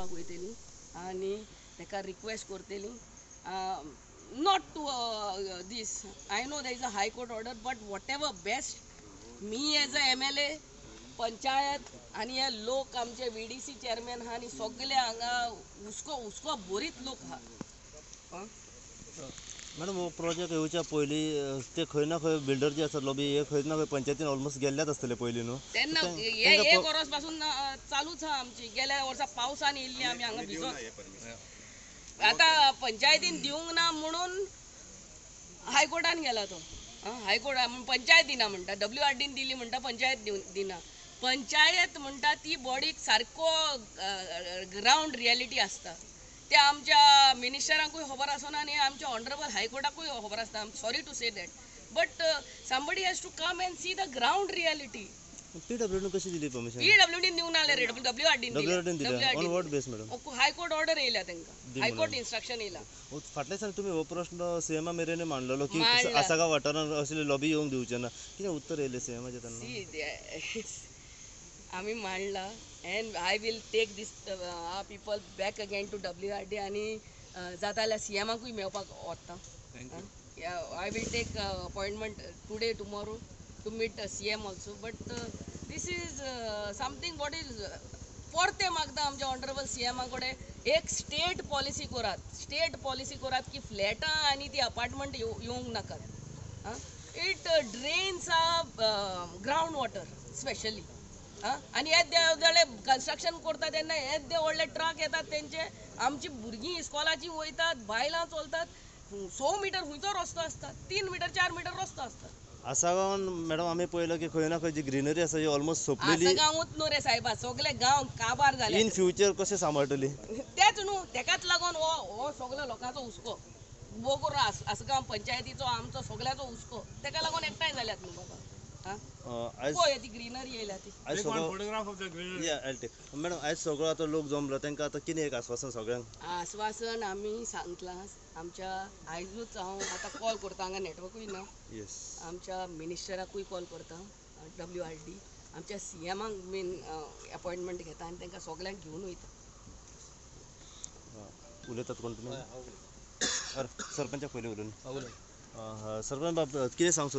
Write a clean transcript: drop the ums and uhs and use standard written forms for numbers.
मेळपाक वयतली आनी ताका रिक्वेस्ट करतली not to this I know there is a high court order but whatever best me as a MLA panchayat आनी हे लोक आमचे VDC चेअरमॅन आहा आनी सगळे हांगा हुस्को भरीत लोक आहा. मॅडम हो प्रोजेक्ट येवच्या पयलीं ते खंय ना खंय बिल्डर जे आसा लॉबी हे खंय ना खंय पंचायतीन ऑलमोस्ट गेल्लेच आसतले पयलीं न्हू तेन्ना हे एक वर्स पासून चालूच आहा आमची. गेल्या वर्सा पावसान येयल्ली आमी हांगा भिजोन आतां पंचायतीन दिवंक ना म्हणून हायकोर्टान गेला तो. हायकोर्ट पंचायत दिना म्हणटा WRDन दिली म्हणटा पंचायत दिना. पंचायत म्हणटा ती बॉडीक सारको ग्राउंड रियलिटी आसता ते आमच्या मिनिस्टरांकूय खबर आसना आनी आमच्या ऑनरेबल हायकोर्टाकूय खबर आसता. I am sorry to say that but somebody has to come and see the ground reality. PWD कशी दिली परमिशन? PWD दिवंक नासले रे WRDन दिला. On what base madam? High court order येयल्या तांकां हायकोर्ट इन्स्ट्रक्शन येयला. फाटल्या दिसांनी तुमी हो प्रश्न CMA मेरेन मांडलेलो की आसागा वाठारांत असले लॉबी येवंक दिवचे ना कितें उत्तर येयलें CMAचें तेन्ना? आमी मांडला and I will take this people back again to WRD आनी जाता जाल्यार CMAकूय मेळपाक वता. I will take appointment today tomorrow to meet CM also but this is something what is परते मागता आमच्या ऑनरेबल CMA कडेन एक स्टेट पॉलिसी करात की फ्लॅटां आनी ती अपार्टमेंट येवंक नाकात. It drains ground water specially आनी हे कन्स्ट्रक्शन करता तेन्ना हे व्हडले ट्रक येतात तेंचे आमची भुरगीं इस्कॉलाची वयतात बायलां चलतात 100 मिटर खंयचो रस्तो आसता 3 मिटर 4 मिटर रस्तो आसता. आसागांवान मॅडम आमी पळयलो की खंय ना खंय जी ग्रीनरी आसा ही ऑलमोस्ट सोंपलेली. आसागांवूच न्हू रे सायबा सगळे गांव काबार जाले. इन फ्युचर कशें सांबाळटली? तेच न्हू तेकाच लागून हो सगळो लोकांचो हुस्को बोगोर आसगांव पंचायतीचो आमचो सगळ्याचो हुस्को तेका लागून एकठांय जाल्यात न्हू बाबा. पळय ती ग्रीनरी येयल्या ती. मॅडम आयज सगळो आतां लोक जमलो तांकां आतां कितें एक आश्वासन सगळ्यांक? आश्वासन आमी सांगतलां आमच्या आयजूच हांव आतां कॉल करता हांगा नेटवर्कूय ना. आमच्या मिनिस्टराकूय कॉल करता WRD आमच्या CMAक बीन अपॉइंटमेंट घेता आनी तांकां सगळ्यांक घेवन वयता. उलयतात कोण तुमी? सरपंचाक पयलीं उलय. सरपंच बाब कितें सांगू